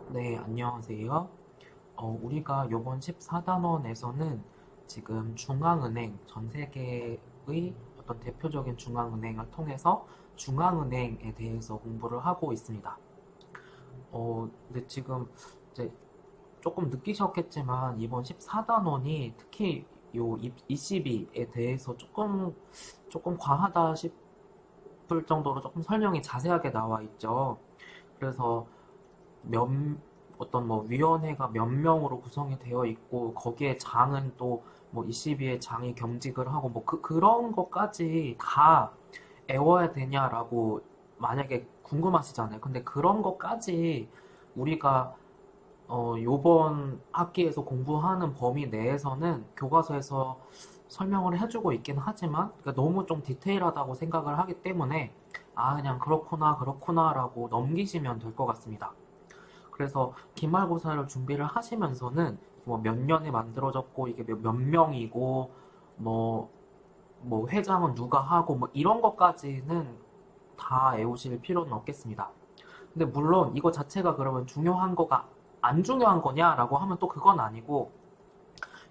네, 안녕하세요. 우리가 요번 14단원에서는 지금 중앙은행, 전 세계의 어떤 대표적인 중앙은행을 통해서 중앙은행에 대해서 공부를 하고 있습니다. 근데 지금 이제 조금 느끼셨겠지만 이번 14단원이 특히 요 ECB에 대해서 조금 과하다 싶을 정도로 조금 설명이 자세하게 나와 있죠. 그래서 몇, 어떤 뭐 위원회가 몇 명으로 구성이 되어 있고 거기에 장은 또 뭐 22의 장이 겸직을 하고 뭐 그런 것까지 다 외워야 되냐라고 만약에 궁금하시잖아요. 근데 그런 것까지 우리가 요번 학기에서 공부하는 범위 내에서는 교과서에서 설명을 해주고 있긴 하지만 그러니까 너무 좀 디테일하다고 생각을 하기 때문에 그냥 그렇구나 그렇구나라고 넘기시면 될 것 같습니다. 그래서 기말고사를 준비를 하시면서는 뭐 몇 년에 만들어졌고 이게 몇 명이고 뭐, 뭐 회장은 누가 하고 뭐 이런 것까지는 다 외우실 필요는 없겠습니다. 근데 물론 이거 자체가 그러면 중요한 거가 안 중요한 거냐라고 하면 또 그건 아니고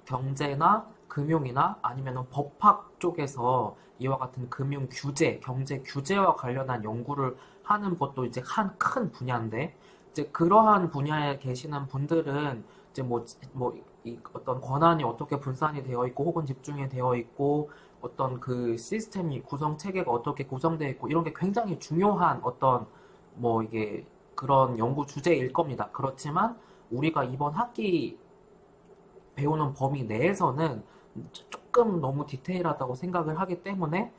경제나 금융이나 아니면 법학 쪽에서 이와 같은 금융 규제, 경제 규제와 관련한 연구를 하는 것도 이제 한 큰 분야인데, 이제 그러한 분야에 계시는 분들은 이제 이 어떤 권한이 어떻게 분산이 되어 있고 혹은 집중이 되어 있고 어떤 그 시스템이 구성 체계가 어떻게 구성되어 있고 이런 게 굉장히 중요한 어떤 뭐 이게 그런 연구 주제일 겁니다. 그렇지만 우리가 이번 학기 배우는 범위 내에서는 조금 너무 디테일하다고 생각을 하기 때문에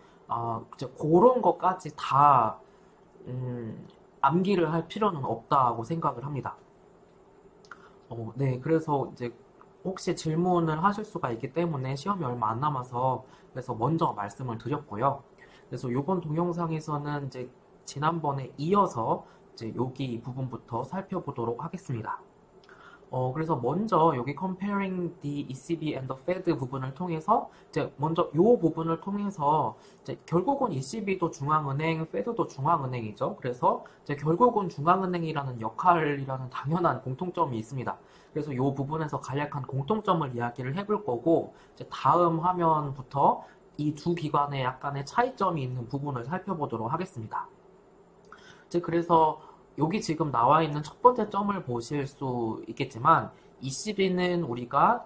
이제 그런 것까지 다 암기를 할 필요는 없다고 생각을 합니다. 네, 그래서 이제 혹시 질문을 하실 수가 있기 때문에 시험이 얼마 안 남아서 그래서 먼저 말씀을 드렸고요. 그래서 이번 동영상에서는 이제 지난번에 이어서 이제 여기 부분부터 살펴보도록 하겠습니다. 그래서 먼저 여기 comparing the ECB and the Fed 부분을 통해서 이제 먼저 이 부분을 통해서 이제 결국은 ECB도 중앙은행, Fed도 중앙은행이죠. 그래서 이제 결국은 중앙은행이라는 역할이라는 당연한 공통점이 있습니다. 그래서 이 부분에서 간략한 공통점을 이야기를 해볼 거고 이제 다음 화면부터 이 두 기관의 약간의 차이점이 있는 부분을 살펴보도록 하겠습니다. 이제 그래서 여기 지금 나와 있는 첫 번째 점을 보실 수 있겠지만 ECB는 우리가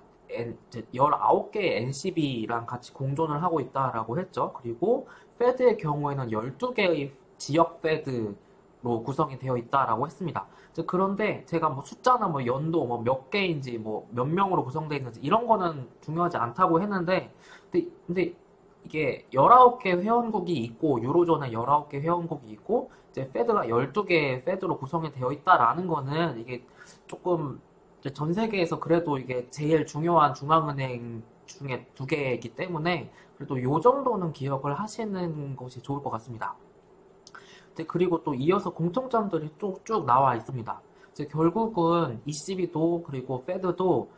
19개의 NCB랑 같이 공존을 하고 있다라고 했죠. 그리고 페드의 경우에는 12개의 지역 페드로 구성이 되어 있다라고 했습니다. 그런데 제가 뭐 숫자나 뭐 연도 뭐 몇 개인지 뭐 몇 명으로 구성되어 있는지 이런 거는 중요하지 않다고 했는데 근데 이게 19개 회원국이 있고 유로존에 19개 회원국이 있고 이제 페드가 12개 페드로 구성이 되어 있다라는 거는 이게 조금 이제 전 세계에서 그래도 이게 제일 중요한 중앙은행 중에 두 개이기 때문에 그래도 요 정도는 기억을 하시는 것이 좋을 것 같습니다. 그리고 또 이어서 공통점들이 쭉 나와 있습니다. 이제 결국은 ECB도 그리고 페드도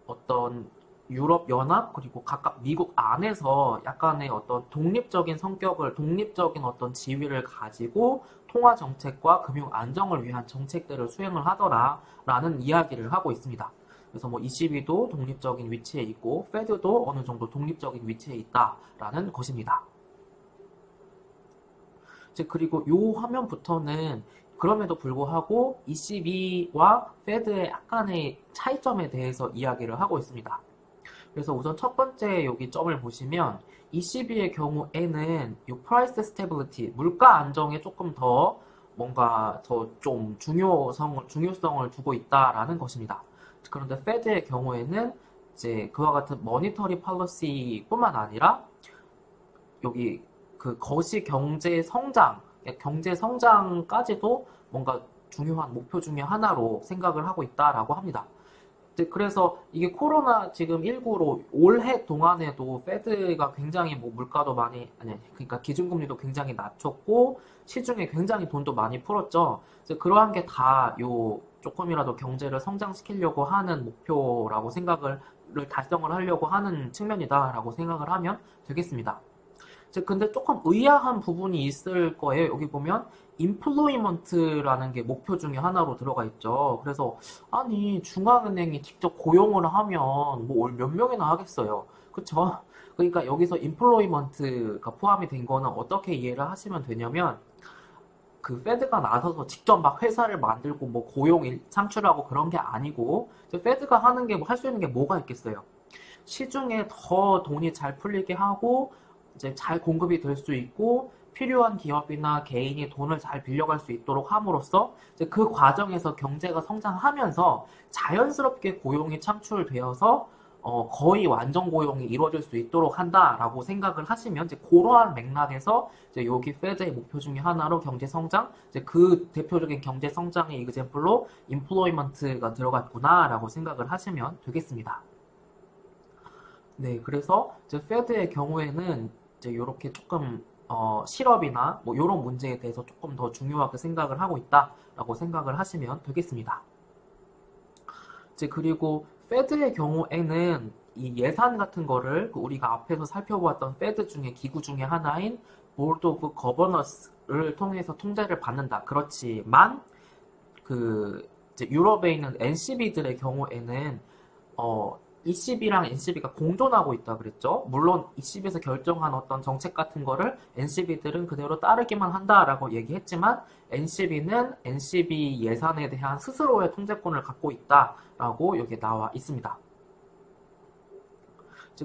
어떤 유럽 연합 그리고 각각 미국 안에서 약간의 어떤 독립적인 성격을 독립적인 어떤 지위를 가지고 통화 정책과 금융 안정을 위한 정책들을 수행을 하더라라는 이야기를 하고 있습니다. 그래서 뭐 ECB도 독립적인 위치에 있고 페드도 어느 정도 독립적인 위치에 있다라는 것입니다. 그리고 이 화면부터는 그럼에도 불구하고 ECB와 페드의 약간의 차이점에 대해서 이야기를 하고 있습니다. 그래서 우선 첫 번째 여기 점을 보시면 ECB의 경우에는 이 price stability, 물가 안정에 조금 더 뭔가 더 좀 중요성을 두고 있다라는 것입니다. 그런데 페드의 경우에는 이제 그와 같은 머니터리 팔러시뿐만 아니라 여기 그 거시 경제 성장까지도 뭔가 중요한 목표 중에 하나로 생각을 하고 있다라고 합니다. 그래서 이게 코로나 지금 19로 올해 동안에도 페드가 굉장히 뭐 물가도 많이, 아니, 그러니까 기준금리도 굉장히 낮췄고, 시중에 굉장히 돈도 많이 풀었죠. 그러한 게 다 요 조금이라도 경제를 성장시키려고 하는 목표라고 달성을 하려고 하는 측면이다라고 생각을 하면 되겠습니다. 근데 조금 의아한 부분이 있을 거예요. 여기 보면 employment라는 게 목표 중에 하나로 들어가 있죠. 그래서 아니 중앙은행이 직접 고용을 하면 뭐 몇 명이나 하겠어요. 그쵸? 그러니까 여기서 employment가 포함이 된 거는 어떻게 이해를 하시면 되냐면 그 페드가 나서서 직접 막 회사를 만들고 뭐 고용 창출하고 그런 게 아니고 페드가 하는 게 뭐 할 수 있는 게 뭐가 있겠어요. 시중에 더 돈이 잘 풀리게 하고 이제 잘 공급이 될 수 있고 필요한 기업이나 개인이 돈을 잘 빌려갈 수 있도록 함으로써 이제 그 과정에서 경제가 성장하면서 자연스럽게 고용이 창출되어서 거의 완전 고용이 이루어질 수 있도록 한다라고 생각을 하시면 이제 그러한 맥락에서 이제 여기 페드의 목표 중에 하나로 경제 성장, 이제 그 대표적인 경제 성장의 이그젠플로 인플로이먼트가 들어갔구나라고 생각을 하시면 되겠습니다. 네, 그래서 이제 페드의 경우에는 이제 이렇게 조금 실업이나 뭐 이런 문제에 대해서 조금 더 중요하게 생각을 하고 있다라고 생각을 하시면 되겠습니다. 이제 그리고 페드의 경우에는 이 예산 같은 거를 우리가 앞에서 살펴보았던 페드 중에 기구 중에 하나인 보드 오브 거버너스를 통해서 통제를 받는다. 그렇지만 그 이제 유럽에 있는 NCB들의 경우에는 ECB랑 NCB가 공존하고 있다 그랬죠. 물론 ECB에서 결정한 어떤 정책 같은 거를 NCB들은 그대로 따르기만 한다라고 얘기했지만 NCB는 NCB 예산에 대한 스스로의 통제권을 갖고 있다라고 여기 나와 있습니다.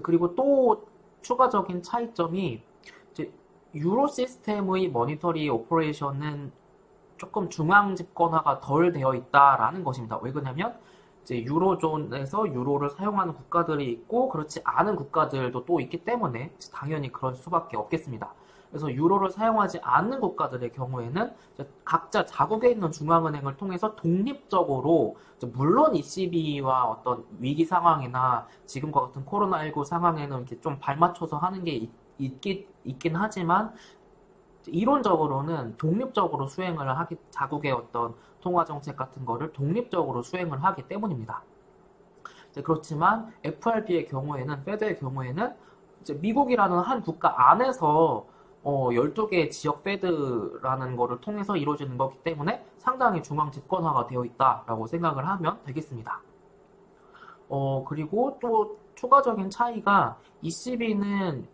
그리고 또 추가적인 차이점이 유로 시스템의 머니터리 오퍼레이션은 조금 중앙 집권화가 덜 되어 있다라는 것입니다. 왜 그러냐면 이제 유로존에서 유로를 사용하는 국가들이 있고 그렇지 않은 국가들도 또 있기 때문에 당연히 그럴 수밖에 없겠습니다. 그래서 유로를 사용하지 않는 국가들의 경우에는 각자 자국에 있는 중앙은행을 통해서 독립적으로 물론 ECB와 어떤 위기 상황이나 지금과 같은 코로나19 상황에는 이렇게 좀 발맞춰서 하는 게 있긴 하지만 이론적으로는 독립적으로 수행을 하기, 자국의 어떤 통화 정책 같은 거를 독립적으로 수행을 하기 때문입니다. 그렇지만 FRB의 경우에는, 페드의 경우에는 이제 미국이라는 한 국가 안에서 12개의 지역 페드라는 거를 통해서 이루어지는 거기 때문에 상당히 중앙 집권화가 되어 있다라고 생각을 하면 되겠습니다. 그리고 또 추가적인 차이가 ECB는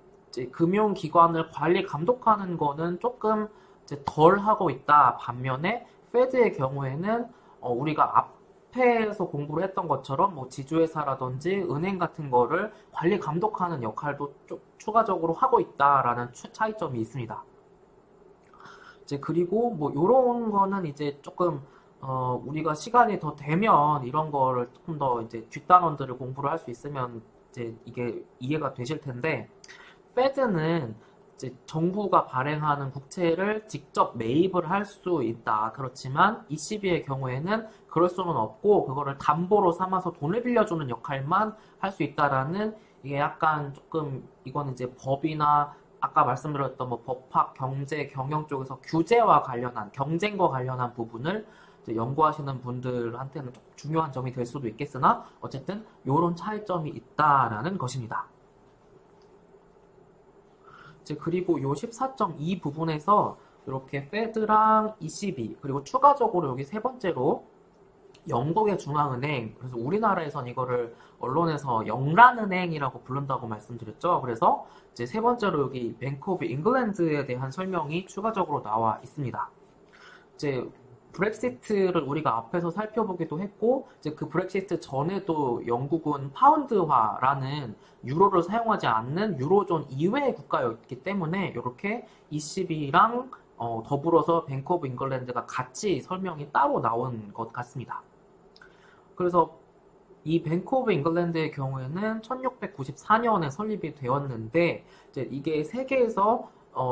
금융기관을 관리 감독하는 거는 조금 덜 하고 있다. 반면에 페드의 경우에는 우리가 앞에서 공부를 했던 것처럼 뭐 지주회사라든지 은행 같은 거를 관리 감독하는 역할도 좀 추가적으로 하고 있다라는 차이점이 있습니다. 그리고 뭐 이런 거는 이제 조금 우리가 시간이 더 되면 이런 거를 조금 더 이제 뒷단원들을 공부를 할 수 있으면 이제 이게 이해가 되실 텐데 페드는 이제 정부가 발행하는 국채를 직접 매입을 할 수 있다. 그렇지만 ECB의 경우에는 그럴 수는 없고 그거를 담보로 삼아서 돈을 빌려주는 역할만 할 수 있다라는 이게 약간 조금 이거는 이제 법이나 아까 말씀드렸던 뭐 법학, 경제, 경영 쪽에서 규제와 관련한 경쟁과 관련한 부분을 연구하시는 분들한테는 좀 중요한 점이 될 수도 있겠으나 어쨌든 이런 차이점이 있다라는 것입니다. 그리고 요 14.2 부분에서 이렇게 페드랑 ECB 그리고 추가적으로 여기 세 번째로 영국의 중앙은행, 그래서 우리나라에선 이거를 언론에서 영란은행이라고 부른다고 말씀드렸죠. 그래서 이제 세 번째로 여기 뱅크 오브 잉글랜드에 대한 설명이 추가적으로 나와 있습니다. 이제 브렉시트를 우리가 앞에서 살펴보기도 했고, 이제 그 브렉시트 전에도 영국은 파운드화라는 유로를 사용하지 않는 유로존 이외의 국가였기 때문에 이렇게 ECB랑 더불어서 뱅크 오브 잉글랜드가 같이 설명이 따로 나온 것 같습니다. 그래서 이 뱅크 오브 잉글랜드의 경우에는 1694년에 설립이 되었는데 이제 이게 세계에서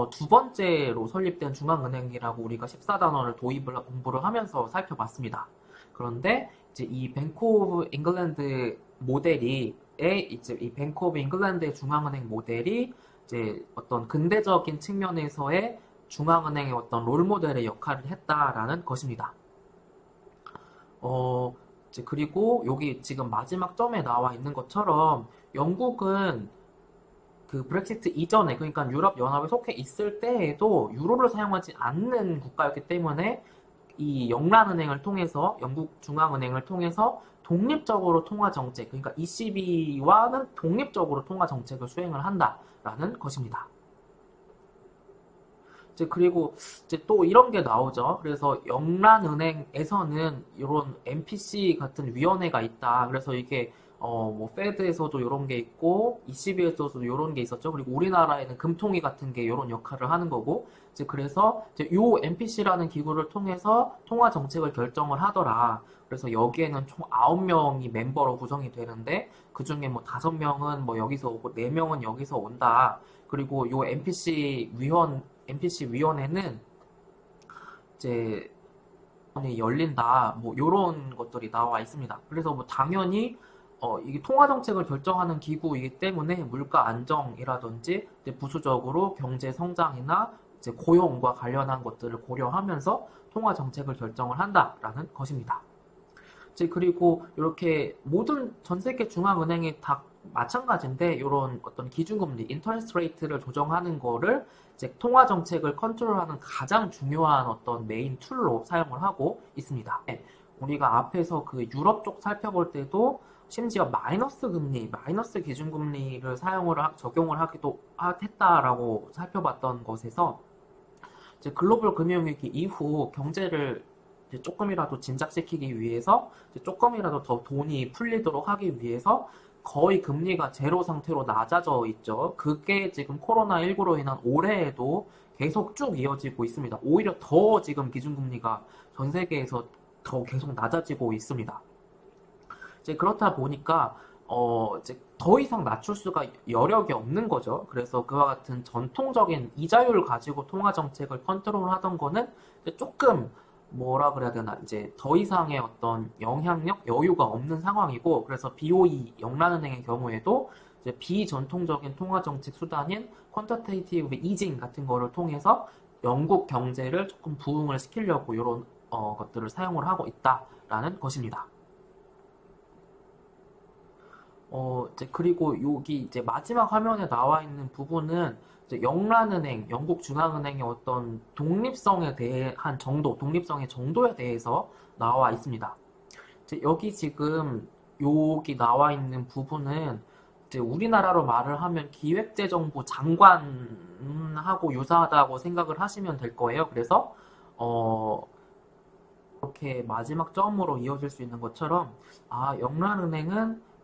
두 번째로 설립된 중앙은행이라고 우리가 14단원을 공부를 하면서 살펴봤습니다. 그런데 이제 이 뱅크 오브 잉글랜드 모델이 이제 이 뱅크 오브 잉글랜드의 중앙은행 모델이 이제 어떤 근대적인 측면에서의 중앙은행의 어떤 롤모델의 역할을 했다라는 것입니다. 그리고 여기 지금 마지막 점에 나와 있는 것처럼 영국은 그 브렉시트 이전에, 그러니까 유럽 연합에 속해 있을 때에도 유로를 사용하지 않는 국가였기 때문에 이 영란은행을 통해서, 영국 중앙은행을 통해서 독립적으로 통화 정책, 그러니까 ECB와는 독립적으로 통화 정책을 수행을 한다라는 것입니다. 이제 그리고 이제 또 이런 게 나오죠. 그래서 영란은행에서는 이런 MPC 같은 위원회가 있다. 그래서 이게 뭐 페드에서도 이런 게 있고 ECB에서도 이런 게 있었죠. 그리고 우리나라에는 금통위 같은 게 이런 역할을 하는 거고, 이제 그래서 이제 요 MPC라는 기구를 통해서 통화 정책을 결정을 하더라. 그래서 여기에는 총 9명이 멤버로 구성이 되는데 그 중에 뭐 5명은 뭐 여기서 오고 4명은 여기서 온다. 그리고 요 MPC 위원회는 이제 열린다. 뭐 요런 것들이 나와 있습니다. 그래서 뭐 당연히 이게 통화 정책을 결정하는 기구이기 때문에 물가 안정이라든지 이제 부수적으로 경제 성장이나 이제 고용과 관련한 것들을 고려하면서 통화 정책을 결정을 한다라는 것입니다. 이제 그리고 이렇게 모든 전 세계 중앙은행이 다 마찬가지인데 이런 어떤 기준금리, 인터레스트 레이트를 조정하는 거를 이제 통화 정책을 컨트롤하는 가장 중요한 어떤 메인 툴로 사용을 하고 있습니다. 네, 우리가 앞에서 그 유럽 쪽 살펴볼 때도 심지어 마이너스 금리, 마이너스 기준금리를 적용을 하기도 했다라고 살펴봤던 것에서 이제 글로벌 금융위기 이후 경제를 이제 조금이라도 진작시키기 위해서 이제 조금이라도 더 돈이 풀리도록 하기 위해서 거의 금리가 제로 상태로 낮아져 있죠. 그게 지금 코로나19로 인한 올해에도 계속 쭉 이어지고 있습니다. 오히려 더 지금 기준금리가 전 세계에서 더 계속 낮아지고 있습니다. 이제 그렇다 보니까 이제 더 이상 낮출 수가 여력이 없는 거죠. 그래서 그와 같은 전통적인 이자율 가지고 통화 정책을 컨트롤하던 거는 조금 뭐라 그래야 되나, 이제 더 이상의 어떤 영향력, 여유가 없는 상황이고, 그래서 BOE, 영란은행의 경우에도 이제 비전통적인 통화 정책 수단인 퀀터테이티브 이징 같은 거를 통해서 영국 경제를 조금 부흥을 시키려고 이런 것들을 사용을 하고 있다라는 것입니다. 이제 그리고 여기 이제 마지막 화면에 나와 있는 부분은 이제 영란은행, 영국 중앙은행의 어떤 독립성에 대한 정도, 독립성의 정도에 대해서 나와 있습니다. 이제 여기 지금 여기 나와 있는 부분은 이제 우리나라로 말을 하면 기획재정부 장관하고 유사하다고 생각을 하시면 될 거예요. 그래서 이렇게 마지막 점으로 이어질 수 있는 것처럼 영란은행은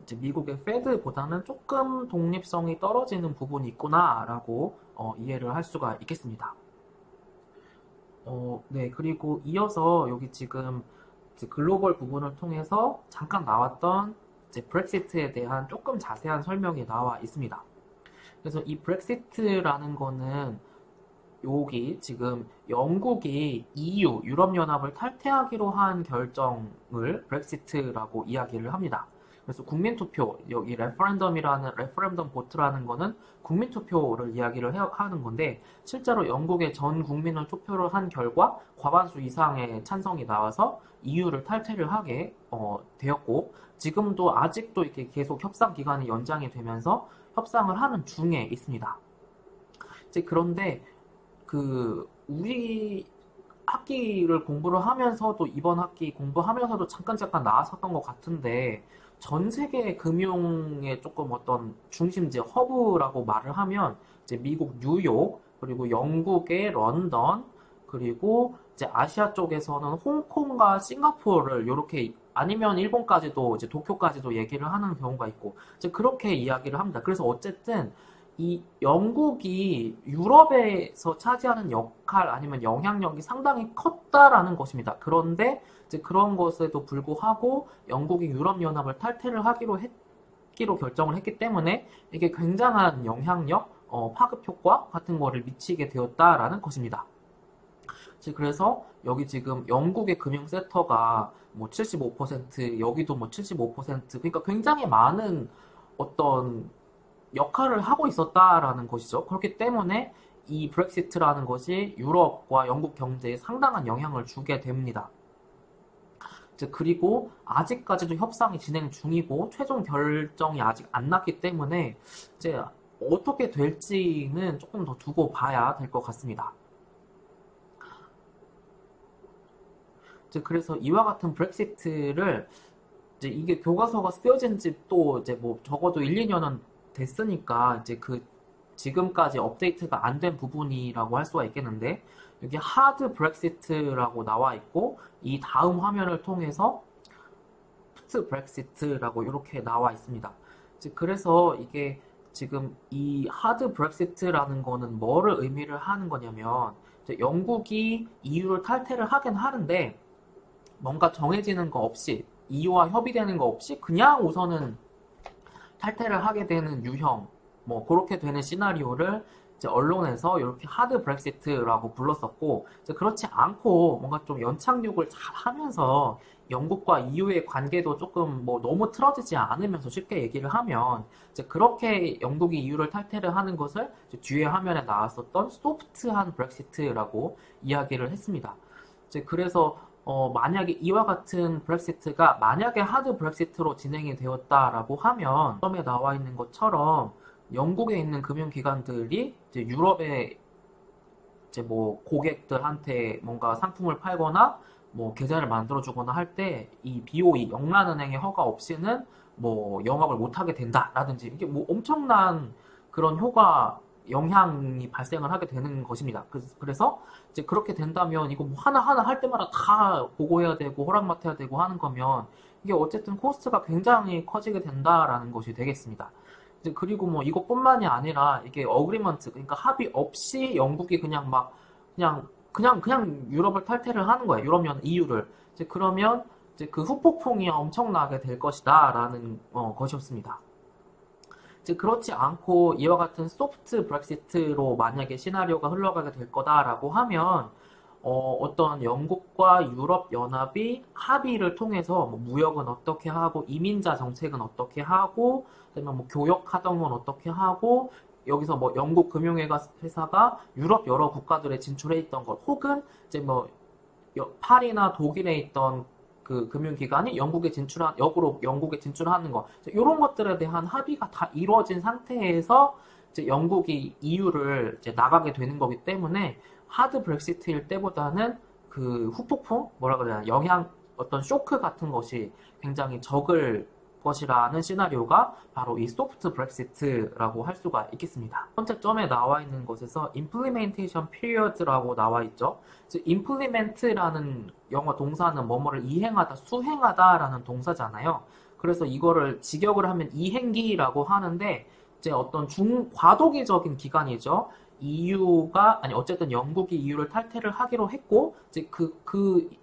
이제 미국의 페드보다는 조금 독립성이 떨어지는 부분이 있구나라고 이해를 할 수가 있겠습니다. 네, 그리고 이어서 여기 지금 이제 글로벌 부분을 통해서 잠깐 나왔던 이제 브렉시트에 대한 조금 자세한 설명이 나와 있습니다. 그래서 이 브렉시트라는 거는 여기 지금 영국이 EU, 유럽연합을 탈퇴하기로 한 결정을 브렉시트라고 이야기를 합니다. 그래서 국민투표, 여기 레퍼런덤 보트라는 거는 국민투표를 이야기를 하는 건데, 실제로 영국의 전 국민을 투표를 한 결과 과반수 이상의 찬성이 나와서 EU를 탈퇴를 하게 되었고, 지금도 아직도 이렇게 계속 협상 기간이 연장이 되면서 협상을 하는 중에 있습니다. 이제 그런데 우리 학기를 공부를 하면서도, 이번 학기 공부하면서도 잠깐 나왔었던 것 같은데, 전 세계 금융의 조금 어떤 중심지, 허브라고 말을 하면 이제 미국 뉴욕, 그리고 영국의 런던, 그리고 이제 아시아 쪽에서는 홍콩과 싱가포르를 이렇게, 아니면 일본까지도, 이제 도쿄까지도 얘기를 하는 경우가 있고, 이제 그렇게 이야기를 합니다. 그래서 어쨌든 이 영국이 유럽에서 차지하는 역할 아니면 영향력이 상당히 컸다라는 것입니다. 그런데 이제 그런 것에도 불구하고 영국이 유럽연합을 탈퇴를 하기로 결정을 했기 때문에 이게 굉장한 영향력, 파급 효과 같은 거를 미치게 되었다라는 것입니다. 그래서 여기 지금 영국의 금융 섹터가 뭐 75%, 여기도 뭐 75%, 그러니까 굉장히 많은 어떤 역할을 하고 있었다라는 것이죠. 그렇기 때문에 이 브렉시트라는 것이 유럽과 영국 경제에 상당한 영향을 주게 됩니다. 그리고 아직까지도 협상이 진행 중이고 최종 결정이 아직 안 났기 때문에 이제 어떻게 될지는 조금 더 두고 봐야 될 것 같습니다. 이제 그래서 이와 같은 브렉시트를 이제 이게 교과서가 쓰여진 지 또 이제 뭐 적어도 1, 2년은 됐으니까 이제 그 지금까지 업데이트가 안 된 부분이라고 할 수가 있겠는데 여기 하드 브렉시트라고 나와 있고 이 다음 화면을 통해서 소프트 브렉시트라고 이렇게 나와 있습니다. 이제 그래서 이게 지금 이 하드 브렉시트라는 거는 뭐를 의미를 하는 거냐면 이제 영국이 EU를 탈퇴를 하긴 하는데 뭔가 정해지는 거 없이 EU와 협의되는 거 없이 그냥 우선은 탈퇴를 하게 되는 유형 뭐 그렇게 되는 시나리오를 이제 언론에서 이렇게 하드 브렉시트라고 불렀었고 이제 그렇지 않고 뭔가 좀 연착륙을 잘 하면서 영국과 EU의 관계도 조금 뭐 너무 틀어지지 않으면서 쉽게 얘기를 하면 이제 그렇게 영국이 EU를 탈퇴를 하는 것을 이제 뒤에 화면에 나왔었던 소프트한 브렉시트라고 이야기를 했습니다. 이제 그래서 만약에 이와 같은 브렉시트가 만약에 하드 브렉시트로 진행이 되었다라고 하면 처음에 나와 있는 것처럼 영국에 있는 금융기관들이 이제 유럽의 이제 뭐 고객들한테 뭔가 상품을 팔거나 뭐 계좌를 만들어주거나 할 때 이 BOE 영란은행의 허가 없이는 뭐 영업을 못하게 된다라든지 이게 뭐 엄청난 그런 효과 영향이 발생을 하게 되는 것입니다. 그래서 이제 그렇게 된다면 이거 뭐 하나하나 할 때마다 다 보고해야 되고 허락 맡아야 되고 하는 거면 이게 어쨌든 코스트가 굉장히 커지게 된다라는 것이 되겠습니다. 이제 그리고 뭐 이것뿐만이 아니라 이게 어그리먼트 그러니까 합의 없이 영국이 그냥 막 그냥 유럽을 탈퇴를 하는 거예요. 유럽연 EU를. 이제 그러면 이제 그 후폭풍이 엄청나게 될 것이다라는 것이었습니다. 이제 그렇지 않고 이와 같은 소프트 브렉시트로 만약에 시나리오가 흘러가게 될 거다라고 하면 어떤 영국과 유럽 연합이 합의를 통해서 뭐 무역은 어떻게 하고 이민자 정책은 어떻게 하고 그다음에 뭐 교역하던 건 어떻게 하고 여기서 뭐 영국 금융회사가 유럽 여러 국가들에 진출해 있던 것 혹은 이제 뭐 파리나 독일에 있던 그 금융기관이 역으로 영국에 진출하는 것 이런 것들에 대한 합의가 다 이루어진 상태에서 이제 영국이 EU를 이제 나가게 되는 거기 때문에 하드 브렉시트일 때보다는 그 후폭풍 뭐라 그래야 영향 어떤 쇼크 같은 것이 굉장히 적을 것이라는 시나리오가 바로 이 소프트 브렉시트라고 할 수가 있겠습니다. 첫 번째 점에 나와 있는 것에서 implementation period라고 나와 있죠. 즉 implement라는 영어 동사는 뭐뭐를 이행하다, 수행하다라는 동사잖아요. 그래서 이거를 직역을 하면 이행기라고 하는데 이제 어떤 과도기적인 기간이죠. EU가 아니 어쨌든 영국이 EU를 탈퇴를 하기로 했고 이제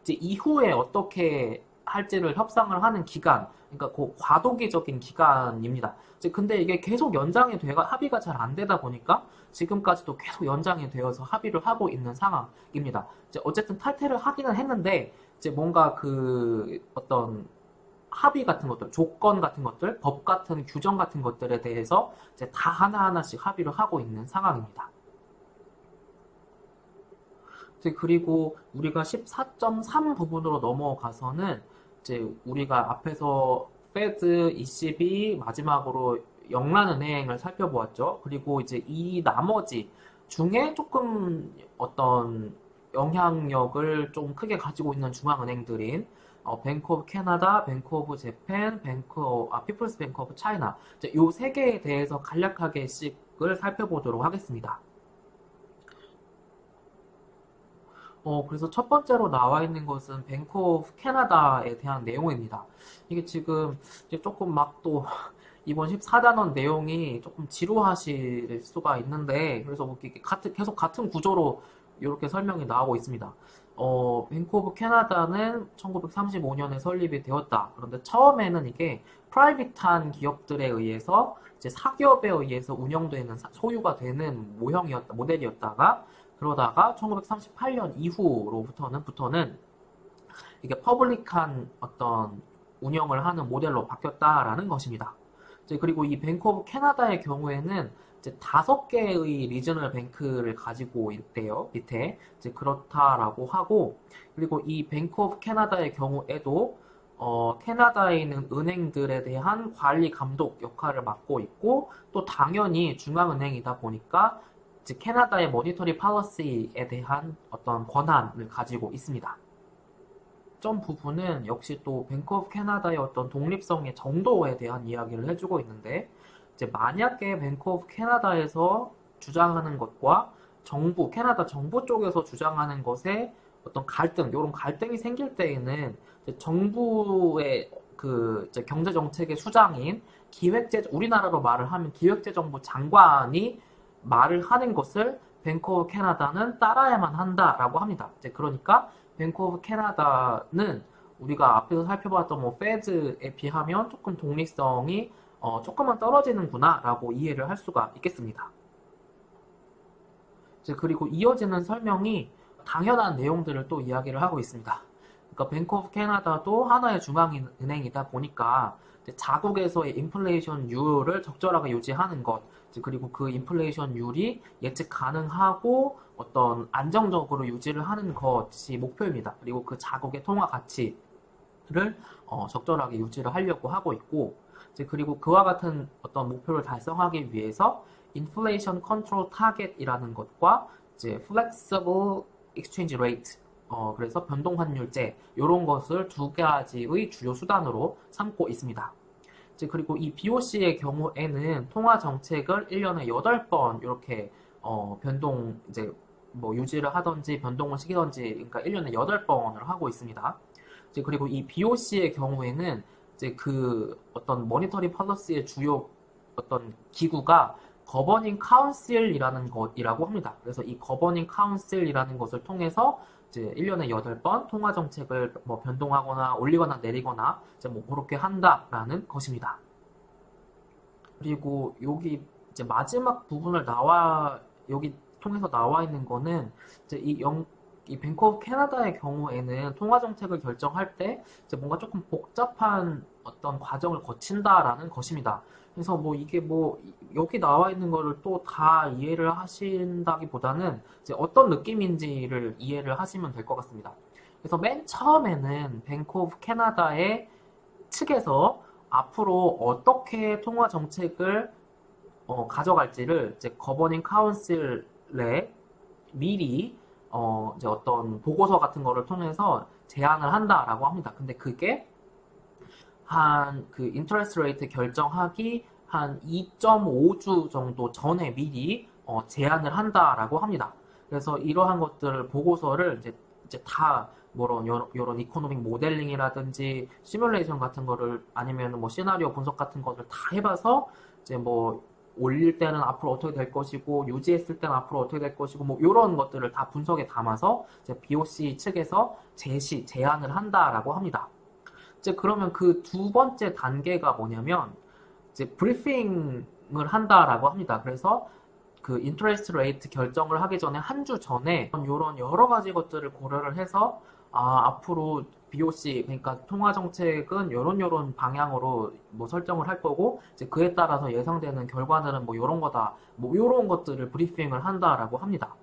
이제 이후에 어떻게 할지를 협상을 하는 기간, 그러니까 그 과도기적인 기간입니다. 이제 근데 이게 계속 연장이 돼가 합의가 잘 안 되다 보니까 지금까지도 계속 연장이 되어서 합의를 하고 있는 상황입니다. 이제 어쨌든 탈퇴를 하기는 했는데 이제 뭔가 그 어떤 합의 같은 것들, 조건 같은 것들, 법 같은 규정 같은 것들에 대해서 이제 다 하나하나씩 합의를 하고 있는 상황입니다. 그리고 우리가 14.3 부분으로 넘어가서는 이제 우리가 앞에서 페드, ECB, 마지막으로 영란은행을 살펴보았죠. 그리고 이제 이 나머지 중에 조금 어떤 영향력을 좀 크게 가지고 있는 중앙은행들인 뱅크 오브 캐나다, 뱅크 오브 재팬, 피플스 뱅크 오브 차이나 이 세 개에 대해서 간략하게씩을 살펴보도록 하겠습니다. 그래서 첫 번째로 나와 있는 것은 뱅크 오브 캐나다에 대한 내용입니다. 이게 지금 이제 조금 막 또 이번 14단원 내용이 조금 지루하실 수가 있는데 그래서 뭐 계속 같은 구조로 이렇게 설명이 나오고 있습니다. 뱅크 오브 캐나다는 1935년에 설립이 되었다. 그런데 처음에는 이게 프라이빗한 기업들에 의해서 이제 사기업에 의해서 운영되는 소유가 되는 모델이었다가 그러다가 1938년 이후로부터는 이게 퍼블릭한 어떤 운영을 하는 모델로 바뀌었다라는 것입니다. 이제 그리고 이 뱅크 오브 캐나다의 경우에는 이제 5개의 리저널 뱅크를 가지고 있대요. 밑에 이제 그렇다라고 하고 그리고 이 뱅크 오브 캐나다의 경우에도 캐나다에 있는 은행들에 대한 관리 감독 역할을 맡고 있고, 또 당연히 중앙은행이다 보니까 즉 캐나다의 모니터리 팔러시에 대한 어떤 권한을 가지고 있습니다. 점 부분은 역시 또 뱅크 오브 캐나다의 어떤 독립성의 정도에 대한 이야기를 해주고 있는데, 이제 만약에 뱅크 오브 캐나다에서 주장하는 것과 캐나다 정부 쪽에서 주장하는 것에 어떤 이런 갈등이 생길 때에는 이제 정부의 이제 경제 정책의 수장인 우리나라로 말을 하면 기획재정부 장관이 말을 하는 것을 뱅크 오브 캐나다는 따라야만 한다라고 합니다. 이제 그러니까 뱅크 오브 캐나다는 우리가 앞에서 살펴봤던 뭐 페드에 비하면 조금 독립성이 조금만 떨어지는구나 라고 이해를 할 수가 있겠습니다. 이제 그리고 이어지는 설명이 당연한 내용들을 또 이야기를 하고 있습니다. 그러니까 뱅크 오브 캐나다도 하나의 중앙은행이다 보니까 자국에서의 인플레이션율을 적절하게 유지하는 것, 그리고 그 인플레이션율이 예측 가능하고 어떤 안정적으로 유지를 하는 것이 목표입니다. 그리고 그 자국의 통화 가치를 적절하게 유지를 하려고 하고 있고, 그리고 그와 같은 어떤 목표를 달성하기 위해서 인플레이션 컨트롤 타겟이라는 것과 이제 flexible exchange rate, 그래서 변동환율제 이런 것을 두 가지의 주요 수단으로 삼고 있습니다. 그리고 이 BOC의 경우에는 통화 정책을 1년에 8번 이렇게 이제 뭐 유지를 하든지 변동을 시키든지, 그러니까 1년에 8번을 하고 있습니다. 그리고 이 BOC의 경우에는 이제 그 어떤 모니터리 폴리시의 주요 어떤 기구가 거버닝 카운실이라는 것이라고 합니다. 그래서 이 거버닝 카운실이라는 것을 통해서 이제 1년에 8번 통화 정책을 뭐 변동하거나 올리거나 내리거나 이제 뭐 그렇게 한다라는 것입니다. 그리고 여기 이제 마지막 부분을 여기 통해서 나와 있는 거는 이제 이 뱅크 오브 캐나다의 경우에는 통화 정책을 결정할 때 이제 뭔가 조금 복잡한 어떤 과정을 거친다라는 것입니다. 그래서 뭐 이게 뭐 여기 나와 있는 거를 또 다 이해를 하신다기보다는 이제 어떤 느낌인지를 이해를 하시면 될 것 같습니다. 그래서 맨 처음에는 뱅크 오브 캐나다의 측에서 앞으로 어떻게 통화 정책을 가져갈지를 이제 거버닝 카운실에 미리 이제 어떤 보고서 같은 거를 통해서 제안을 한다라고 합니다. 근데 그게 그 인터레스트 레이트 결정하기 한 2.5주 정도 전에 미리 제안을 한다라고 합니다. 그래서 이러한 것들 보고서를 이제 다 이런 이코노믹 모델링이라든지 시뮬레이션 같은 거를 아니면 뭐 시나리오 분석 같은 것을 다 해봐서 이제 뭐 올릴 때는 앞으로 어떻게 될 것이고 유지했을 때는 앞으로 어떻게 될 것이고 뭐 이런 것들을 다 분석에 담아서 이제 BOC 측에서 제안을 한다라고 합니다. 이제 그러면 그 두 번째 단계가 뭐냐면 이제 브리핑을 한다라고 합니다. 그래서 그 인터레스트 레이트 결정을 하기 전에 한 주 전에 이런 여러 가지 것들을 고려를 해서 앞으로 BOC, 그러니까 통화 정책은 요런 방향으로 뭐 설정을 할 거고 이제 그에 따라서 예상되는 결과들은 뭐 요런 거다, 뭐 요런 것들을 브리핑을 한다라고 합니다.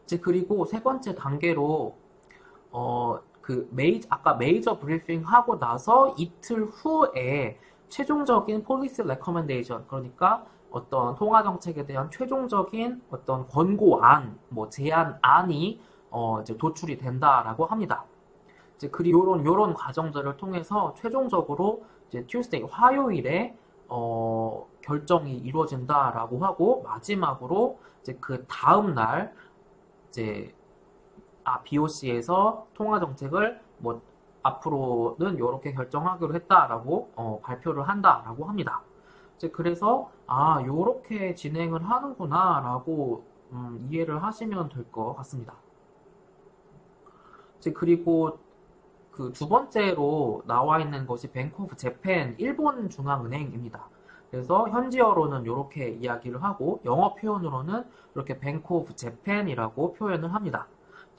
이제 그리고 세 번째 단계로 아까 메이저 브리핑 하고 나서 이틀 후에 최종적인 폴리시 레커멘데이션, 그러니까 어떤 통화 정책에 대한 최종적인 어떤 권고안, 뭐 제안안이 이제 도출이 된다라고 합니다. 이제 그리고 요런 과정들을 통해서 최종적으로 이제 Tuesday 화요일에 결정이 이루어진다라고 하고, 마지막으로 이제 그 다음 날 이제 BOC에서 통화 정책을 뭐 앞으로는 이렇게 결정하기로 했다라고 발표를 한다라고 합니다. 이제 그래서 요렇게 진행을 하는구나라고 이해를 하시면 될 것 같습니다. 이제 그리고 그 두 번째로 나와 있는 것이 뱅크 오브 재팬 일본 중앙은행입니다. 그래서 현지어로는 이렇게 이야기를 하고 영어 표현으로는 이렇게 뱅크 오브 재팬이라고 표현을 합니다.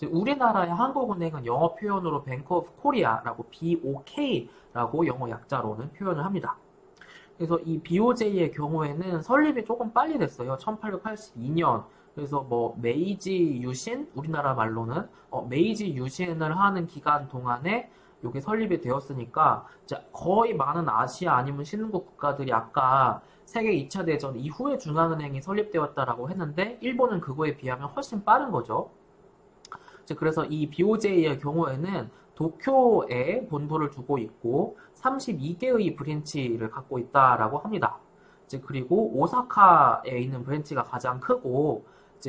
우리나라의 한국은행은 영어 표현으로 뱅크 오브 코리아라고 BOK라고 영어 약자로는 표현을 합니다. 그래서 이 BOJ의 경우에는 설립이 조금 빨리 됐어요. 1882년. 그래서 뭐 메이지 유신, 우리나라 말로는 메이지 유신을 하는 기간 동안에 이게 설립이 되었으니까 이제 거의 많은 아시아 아니면 신흥국 국가들이 아까 세계 2차 대전 이후에 중앙은행이 설립되었다라고 했는데 일본은 그거에 비하면 훨씬 빠른 거죠. 그래서 이 BOJ의 경우에는 도쿄에 본부를 두고 있고 32개의 브랜치를 갖고 있다라고 합니다. 그리고 오사카에 있는 브랜치가 가장 크고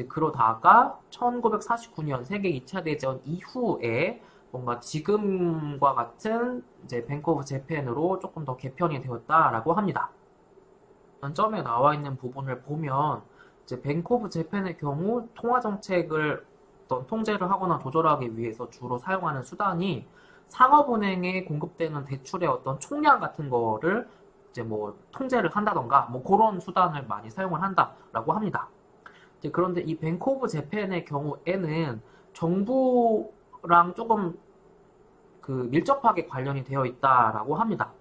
그러다가 1949년 세계 2차 대전 이후에 뭔가 지금과 같은 뱅크 오브 재팬으로 조금 더 개편이 되었다라고 합니다. 점에 나와 있는 부분을 보면 뱅크 오브 재팬의 경우 통화 정책을 어떤 통제를 하거나 조절하기 위해서 주로 사용하는 수단이 상업은행에 공급되는 대출의 어떤 총량 같은 거를 뭐 통제를 한다던가 뭐 그런 수단을 많이 사용을 한다라고 합니다. 그런데 이 뱅크 오브 재팬의 경우에는 정부랑 조금 밀접하게 관련이 되어 있다라고 합니다.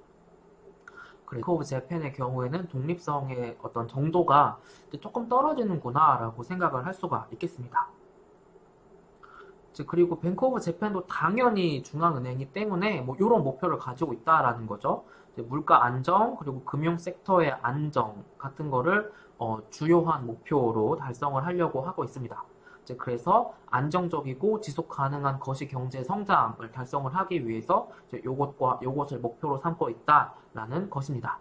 뱅크 오브 재팬의 경우에는 독립성의 어떤 정도가 조금 떨어지는구나 라고 생각을 할 수가 있겠습니다. 그리고 뱅크 오브 재팬도 당연히 중앙은행이기 때문에 뭐 이런 목표를 가지고 있다라는 거죠. 물가 안정 그리고 금융 섹터의 안정 같은 거를 주요한 목표로 달성을 하려고 하고 있습니다. 그래서 안정적이고 지속 가능한 거시 경제 성장을 달성을 하기 위해서 요것을 목표로 삼고 있다라는 것입니다.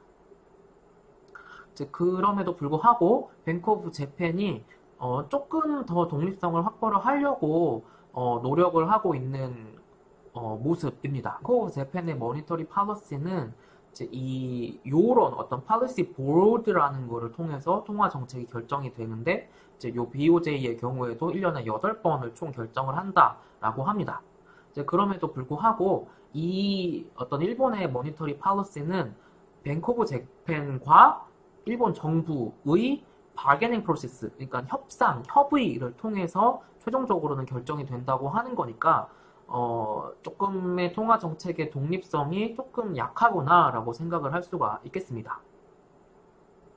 그럼에도 불구하고 뱅크 오브 재팬이 조금 더 독립성을 확보를 하려고 노력을 하고 있는 모습입니다. 뱅크 오브 재팬의 모니터리 팔러시는 요런 어떤 팔러시 보드라는 거를 통해서 통화 정책이 결정이 되는데 요 BOJ의 경우에도 1년에 8번을 총 결정을 한다라고 합니다. 그럼에도 불구하고 이 어떤 일본의 모니터리 팔러시는 뱅크 오브 재팬과 일본 정부의 바게닝 프로세스, 그러니까 협의를 통해서 최종적으로는 결정이 된다고 하는 거니까 조금의 통화 정책의 독립성이 조금 약하구나라고 생각을 할 수가 있겠습니다.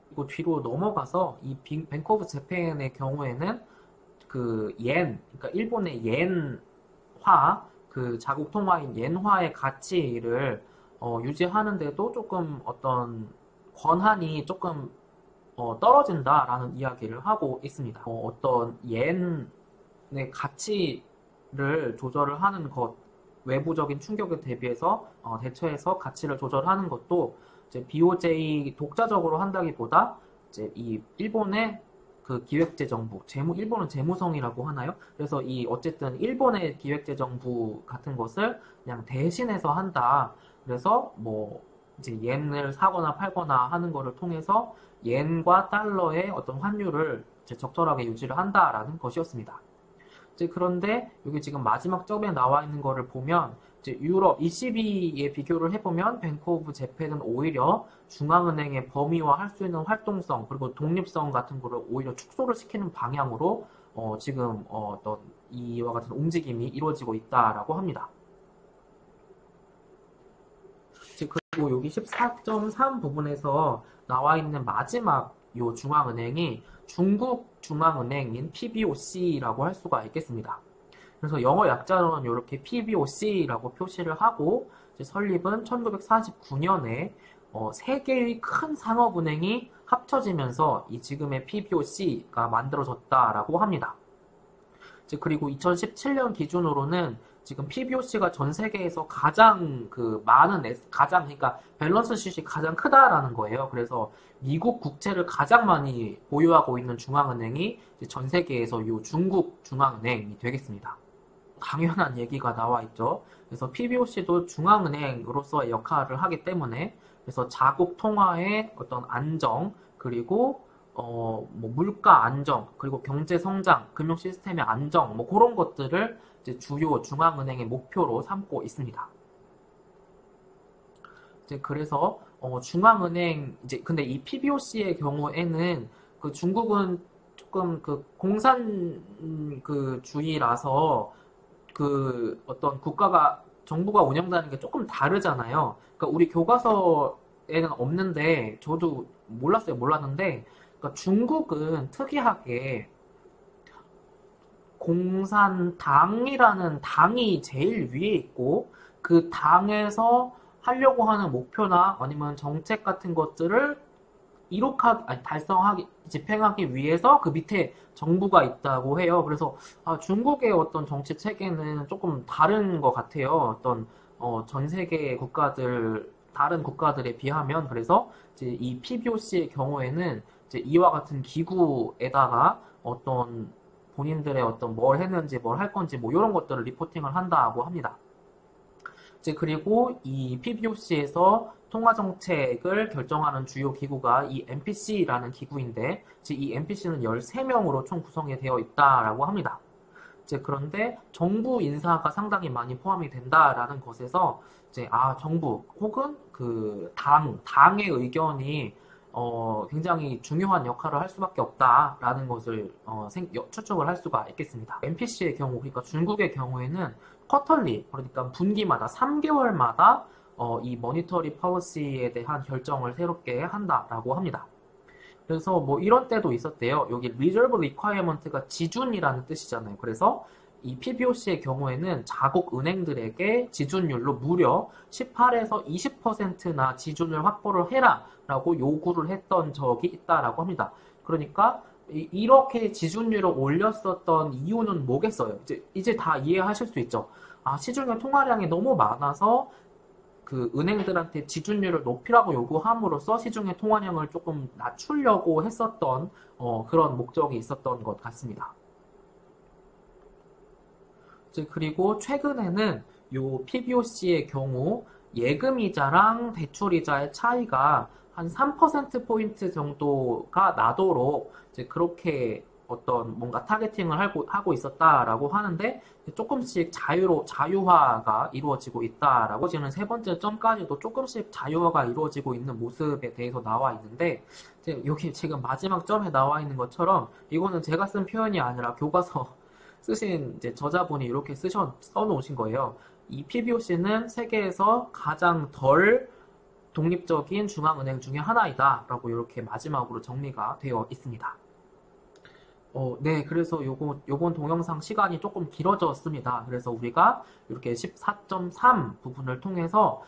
그리고 뒤로 넘어가서 이 뱅크 오브 재팬의 경우에는 그러니까 일본의 옌화, 자국 통화인 옌화의 가치를 유지하는데도 조금 어떤 권한이 조금 떨어진다라는 이야기를 하고 있습니다. 어떤 옌의 가치를 조절을 하는 것, 외부적인 충격에 대처해서 가치를 조절하는 것도 BOJ 독자적으로 한다기보다 이 일본의 기획재정부, 일본은 재무성이라고 하나요? 그래서 어쨌든 일본의 기획재정부 같은 것을 그냥 대신해서 한다. 그래서 뭐 옌을 사거나 팔거나 하는 것을 통해서 옌과 달러의 어떤 환율을 적절하게 유지를 한다라는 것이었습니다. 그런데 여기 지금 마지막 점에 나와 있는 거를 보면 유럽 ECB에 비교를 해보면 뱅크 오브 재팬은 오히려 중앙은행의 범위와 할 수 있는 활동성 그리고 독립성 같은 거를 오히려 축소를 시키는 방향으로 지금 어떤 이와 같은 움직임이 이루어지고 있다라고 합니다. 그리고 여기 14.3 부분에서 나와 있는 마지막 요 중앙은행이 중국 중앙은행인 PBOC라고 할 수가 있겠습니다. 그래서 영어 약자로는 이렇게 PBOC라고 표시를 하고 설립은 1949년에 3개의 큰 상업은행이 합쳐지면서 이 지금의 PBOC가 만들어졌다라고 합니다. 그리고 2017년 기준으로는 지금 PBOC가 전 세계에서 가장 그러니까 밸런스 쉿이 가장 크다라는 거예요. 그래서 미국 국채를 가장 많이 보유하고 있는 중앙은행이 전 세계에서 이 중국 중앙은행이 되겠습니다. 당연한 얘기가 나와 있죠. 그래서 PBOC도 중앙은행으로서의 역할을 하기 때문에 그래서 자국 통화의 어떤 안정 그리고 뭐 물가 안정 그리고 경제 성장, 금융 시스템의 안정 뭐 그런 것들을 이제 주요 중앙은행의 목표로 삼고 있습니다. 그래서 중앙은행 근데 이 PBOC의 경우에는 중국은 조금 공산 주의라서 어떤 정부가 운영되는 게 조금 다르잖아요. 그러니까 우리 교과서에는 없는데 저도 몰랐는데 그러니까 중국은 특이하게 공산당이라는 당이 제일 위에 있고 그 당에서 하려고 하는 목표나 아니면 정책 같은 것들을 달성하기, 집행하기 위해서 그 밑에 정부가 있다고 해요. 그래서 중국의 어떤 정치 체계는 조금 다른 것 같아요. 전 세계 다른 국가들에 비하면. 그래서 이제 이 PBOC의 경우에는 이제 이와 같은 기구에다가 본인들의 뭘 했는지, 뭘 할 건지, 뭐, 이런 것들을 리포팅을 한다고 합니다. 이제 그리고 이 PBOC에서 통화 정책을 결정하는 주요 기구가 이 MPC라는 기구인데, 이 MPC는 13명으로 총 구성이 되어 있다라고 합니다. 이제 그런데 정부 인사가 상당히 많이 포함이 된다라는 것에서 정부 혹은 당의 의견이 굉장히 중요한 역할을 할 수밖에 없다라는 것을 추측을 할 수가 있겠습니다. NPC의 경우, 그러니까 중국의 경우에는 쿼털리, 그러니까 분기마다 3개월마다 이 머니터리 policy에 대한 결정을 새롭게 한다라고 합니다. 그래서 뭐 이런 때도 있었대요. 여기 reserve requirement가 지준이라는 뜻이잖아요. 그래서 이 PBOC의 경우에는 자국 은행들에게 지준율로 무려 18에서 20%나 지준을 확보를 해라 라고 요구를 했던 적이 있다라고 합니다. 그러니까 이렇게 지준율을 올렸었던 이유는 뭐겠어요? 이제 다 이해하실 수 있죠. 시중에 통화량이 너무 많아서 그 은행들한테 지준율을 높이라고 요구함으로써 시중의 통화량을 조금 낮추려고 했었던 그런 목적이 있었던 것 같습니다. 그리고 최근에는 요 PBOC의 경우 예금이자랑 대출이자의 차이가 한 3%포인트 정도가 나도록 그렇게 뭔가 타겟팅을 하고 있었다라고 하는데 조금씩 자유화가 이루어지고 있다라고 지금 세 번째 점까지도 조금씩 자유화가 이루어지고 있는 모습에 대해서 나와 있는데 여기 지금 마지막 점에 나와 있는 것처럼 이거는 제가 쓴 표현이 아니라 교과서 쓰신 저자분이 이렇게 써놓으신 거예요. 이 PBOC는 세계에서 가장 덜 독립적인 중앙은행 중에 하나이다 라고 이렇게 마지막으로 정리가 되어 있습니다. 네, 그래서 요번 동영상 시간이 조금 길어졌습니다. 그래서 우리가 이렇게 14.3 부분을 통해서,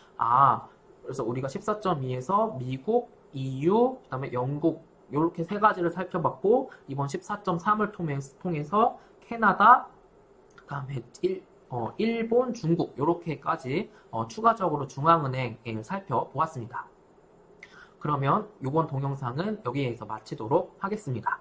그래서 우리가 14.2에서 미국, EU, 그 다음에 영국, 이렇게 세 가지를 살펴봤고, 이번 14.3을 통해서 캐나다, 그 다음에 일본, 중국, 이렇게까지 추가적으로 중앙은행을 살펴보았습니다. 그러면 이번 동영상은 여기에서 마치도록 하겠습니다.